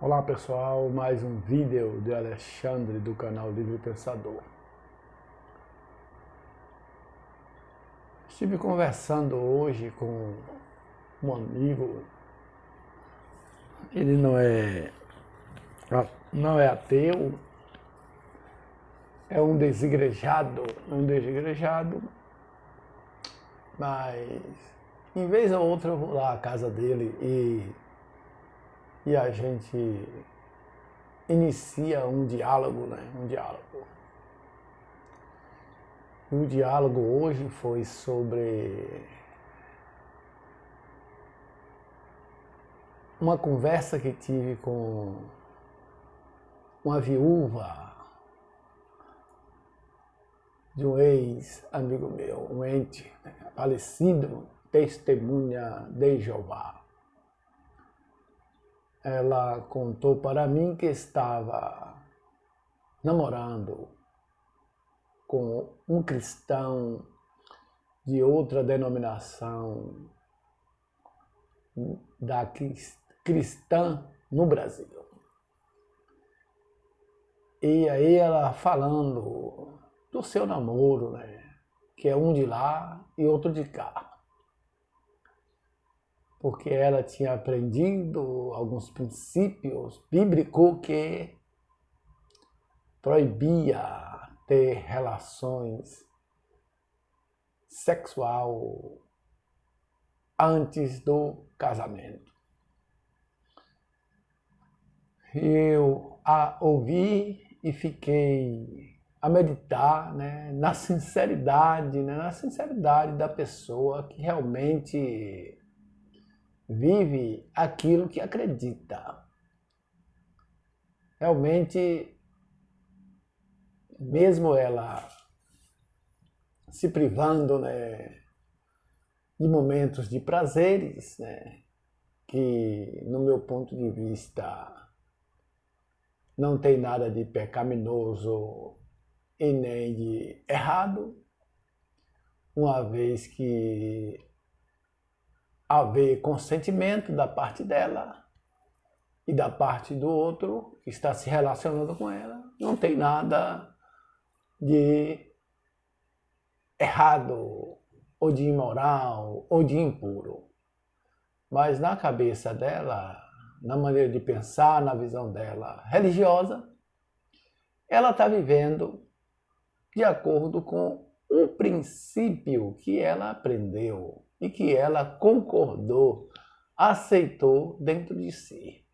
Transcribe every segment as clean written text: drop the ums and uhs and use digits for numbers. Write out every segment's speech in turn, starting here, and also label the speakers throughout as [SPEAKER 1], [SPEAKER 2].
[SPEAKER 1] Olá pessoal, mais um vídeo de Alexandre do canal Livre Pensador. Estive conversando hoje com um amigo, ele não é ateu, é um desigrejado, mas em vez ou outra eu vou lá à casa dele e a gente inicia um diálogo, né? E o diálogo hoje foi sobre uma conversa que tive com uma viúva de um ex-amigo meu, um ente, né, falecido, testemunha de Jeová. Ela contou para mim que estava namorando com um cristão de outra denominação da cristã no Brasil. E aí ela falando do seu namoro, né, que é um de lá e outro de cá. Porque ela tinha aprendido alguns princípios bíblicos que proibia ter relações sexual antes do casamento. Eu a ouvi e fiquei a meditar, né, na sinceridade da pessoa que realmente vive aquilo que acredita. Realmente, mesmo ela se privando, né, de momentos de prazeres, né, que no meu ponto de vista não tem nada de pecaminoso e nem de errado, uma vez que haver consentimento da parte dela e da parte do outro que está se relacionando com ela, não tem nada de errado, ou de imoral, ou de impuro. Mas na cabeça dela, na maneira de pensar, na visão dela religiosa, ela está vivendo de acordo com um princípio que ela aprendeu e que ela concordou, aceitou dentro de si.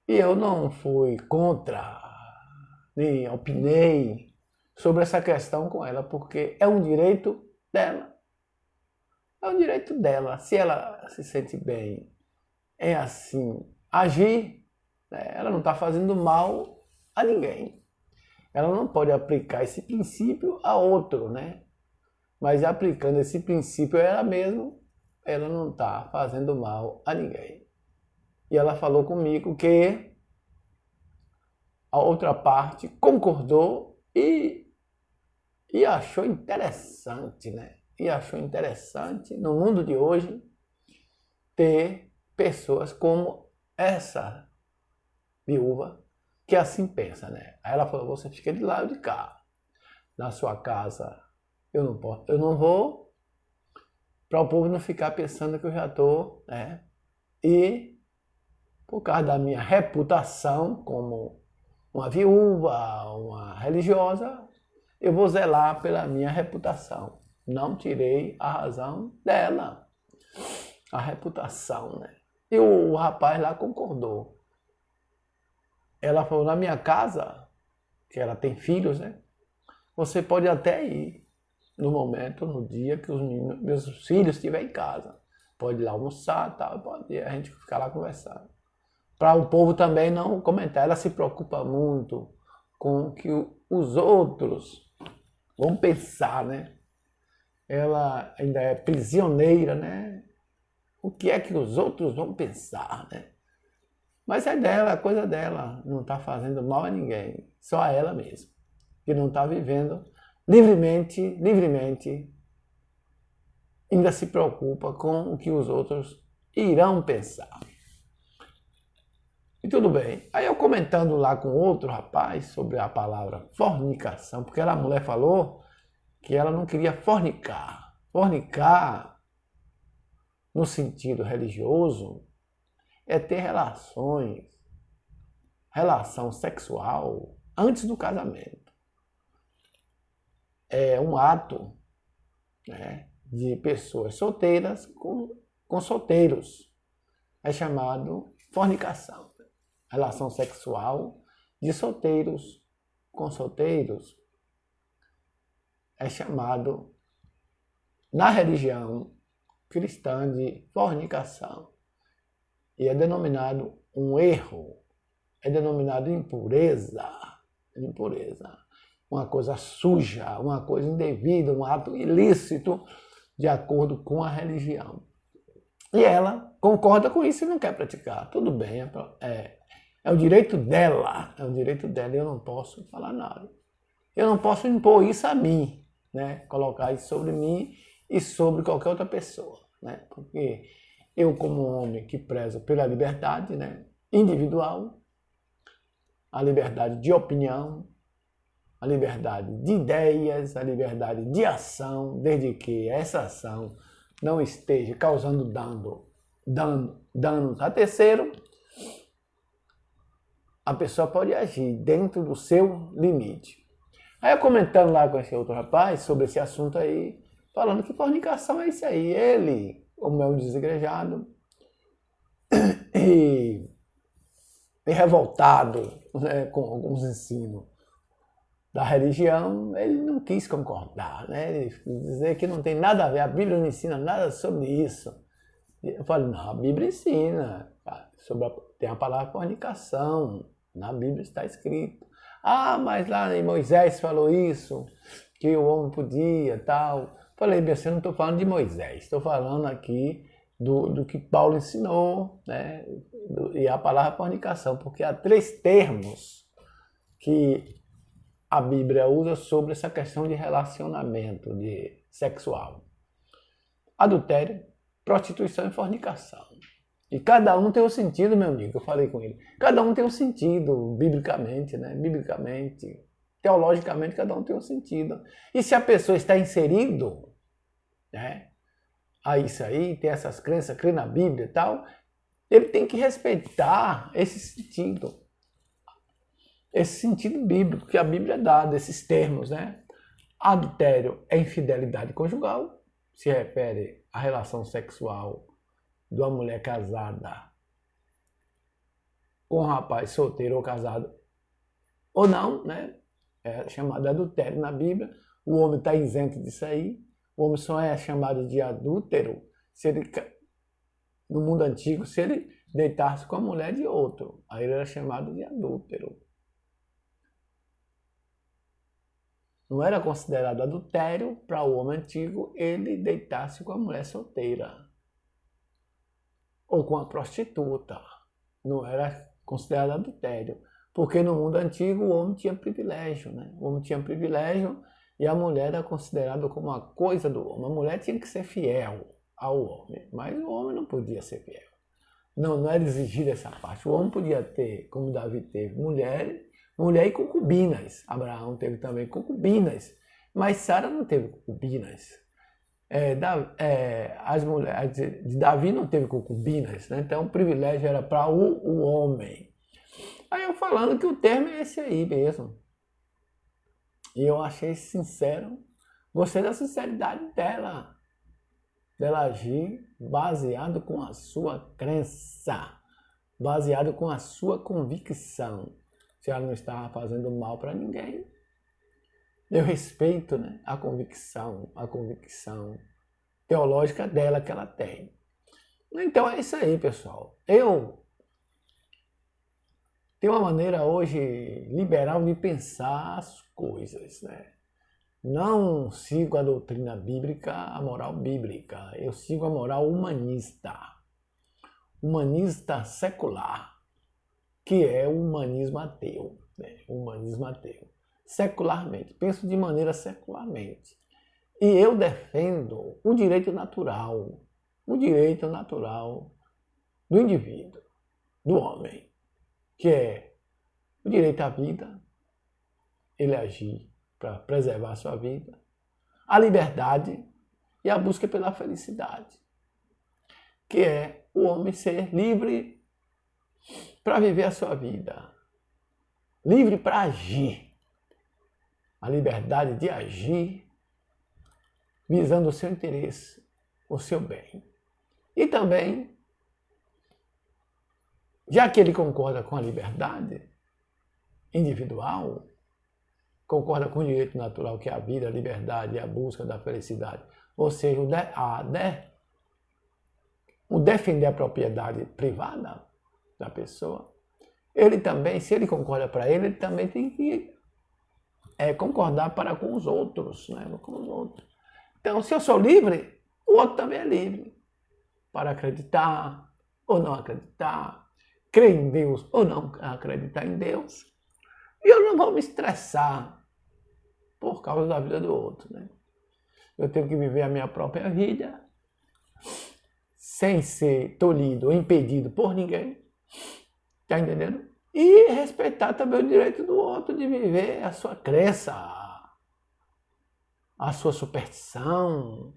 [SPEAKER 1] E eu não fui contra, nem opinei sobre essa questão com ela, porque é um direito dela. É um direito dela. Se ela se sente bem em assim agir, né, ela não está fazendo mal a ninguém. Ela não pode aplicar esse princípio a outro, né? Mas aplicando esse princípio ela mesma, ela não está fazendo mal a ninguém. E ela falou comigo que a outra parte concordou e achou interessante, né? E achou interessante no mundo de hoje ter pessoas como essa viúva que assim pensa, né? Aí ela falou: você fica de lado de cá. Na sua casa eu não vou, para o povo não ficar pensando que eu já estou, né? E por causa da minha reputação como uma viúva, uma religiosa, eu vou zelar pela minha reputação. Não tirei a razão dela, a reputação, né? E o rapaz lá concordou. Ela falou: na minha casa, que ela tem filhos, né? Você pode até ir no momento, no dia que os meus filhos estiverem em casa. Pode ir lá almoçar, tal, pode ir, a gente ficar lá conversando. Para o povo também não comentar. Ela se preocupa muito com o que os outros vão pensar, né? Ela ainda é prisioneira, né? O que é que os outros vão pensar, né? Mas é dela, é coisa dela. Não está fazendo mal a ninguém. Só a ela mesma. Que não está vivendo livremente, ainda se preocupa com o que os outros irão pensar. E tudo bem. Aí eu comentando lá com outro rapaz sobre a palavra fornicação, porque a mulher falou que ela não queria fornicar. Fornicar, no sentido religioso, é ter relação sexual antes do casamento. É um ato, né, de pessoas solteiras com solteiros. É chamado fornicação. Relação sexual de solteiros com solteiros é chamado, na religião cristã, de fornicação. E é denominado um erro, é denominado impureza, uma coisa suja, uma coisa indevida, um ato ilícito, de acordo com a religião. E ela concorda com isso e não quer praticar. Tudo bem, é o direito dela, e eu não posso falar nada. Eu não posso impor isso a mim, né? Colocar isso sobre mim e sobre qualquer outra pessoa, né? Porque eu, como homem que prezo pela liberdade, né, individual, a liberdade de opinião, a liberdade de ideias, a liberdade de ação, desde que essa ação não esteja causando danos a terceiro, a pessoa pode agir dentro do seu limite. Aí eu comentando lá com esse outro rapaz sobre esse assunto aí, falando que fornicação é isso aí. Ele, como é um desigrejado e revoltado, né, com alguns ensinos da religião, ele não quis concordar, né? Ele quis dizer que não tem nada a ver, a Bíblia não ensina nada sobre isso. Eu falei, não, a Bíblia ensina, tem a palavra fornicação, na Bíblia está escrito. Ah, mas lá em Moisés falou isso, que o homem podia, tal. Falei, bem, eu não estou falando de Moisés, estou falando aqui do que Paulo ensinou, né? E a palavra fornicação, porque há 3 termos que a Bíblia usa sobre essa questão de relacionamento sexual: adultério, prostituição e fornicação. E cada um tem um sentido, meu amigo, eu falei com ele. Cada um tem um sentido, biblicamente, né? Biblicamente, teologicamente, cada um tem um sentido. E se a pessoa está inserido, né, a isso aí, tem essas crenças, crê na Bíblia e tal, ele tem que respeitar esse sentido bíblico que a Bíblia dá, desses termos, né? Adultério é infidelidade conjugal, se refere à relação sexual de uma mulher casada com um rapaz solteiro ou casado ou não, né? É chamado adultério na Bíblia. O homem está isento disso aí. O homem só é chamado de adúltero se ele, no mundo antigo, se ele deitasse com a mulher de outro. Aí ele era chamado de adúltero. Não era considerado adultério para o homem antigo ele deitar-se com a mulher solteira ou com a prostituta. Não era considerado adultério, porque no mundo antigo o homem tinha privilégio, né? O homem tinha privilégio e a mulher era considerada como uma coisa do homem. A mulher tinha que ser fiel ao homem, mas o homem não podia ser fiel. Não era exigida essa parte. O homem podia ter, como Davi teve, mulher e concubinas. Abraão teve também concubinas, mas Sara não teve concubinas. As mulheres de Davi não teve concubinas, né? Então o privilégio era para o homem. Aí eu falando que o termo é esse aí mesmo. E eu achei sincero, gostei da sinceridade dela agir baseado com a sua crença, baseado com a sua convicção. Se ela não estava fazendo mal para ninguém, eu respeito, né, a convicção teológica dela que ela tem. Então é isso aí, pessoal. Eu tenho uma maneira hoje liberal de pensar as coisas, né? Não sigo a doutrina bíblica, a moral bíblica. Eu sigo a moral humanista secular, que é o humanismo ateu, né? O humanismo ateu. Secularmente, penso de maneira secularmente. E eu defendo o direito natural do indivíduo, do homem. que é o direito à vida, ele agir para preservar a sua vida, a liberdade e a busca pela felicidade, que é o homem ser livre para viver a sua vida, livre para agir, a liberdade de agir visando o seu interesse, o seu bem. E também, já que ele concorda com a liberdade individual, concorda com o direito natural que é a vida, a liberdade e a busca da felicidade, ou seja, o defender a propriedade privada da pessoa, ele também, se ele concorda para ele também tem que concordar para com os outros, né? Com os outros. Então, se eu sou livre, o outro também é livre para acreditar ou não acreditar, crer em Deus ou não acreditar em Deus. E eu não vou me estressar por causa da vida do outro, né? Eu tenho que viver a minha própria vida sem ser tolhido ou impedido por ninguém, tá entendendo? E respeitar também o direito do outro de viver a sua crença, a sua superstição,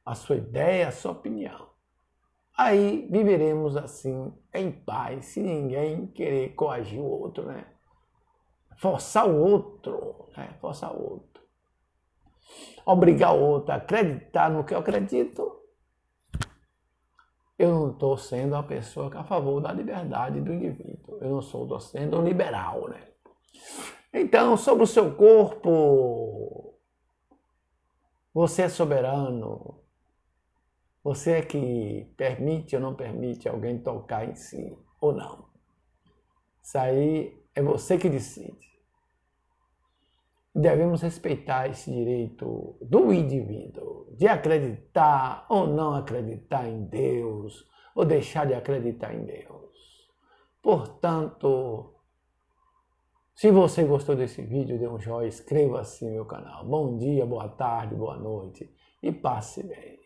[SPEAKER 1] a sua ideia, a sua opinião. Aí viveremos assim, em paz, sem ninguém querer coagir o outro, né? Forçar o outro, né? Forçar o outro. Obrigar o outro a acreditar no que eu acredito. Eu não estou sendo uma pessoa a favor da liberdade do indivíduo. Eu não estou sendo um liberal, né? Então, sobre o seu corpo, você é soberano. Você é que permite ou não permite alguém tocar em si, ou não. Isso aí é você que decide. Devemos respeitar esse direito do indivíduo de acreditar ou não acreditar em Deus, ou deixar de acreditar em Deus. Portanto, se você gostou desse vídeo, dê um joinha, inscreva-se no meu canal. Bom dia, boa tarde, boa noite e passe bem.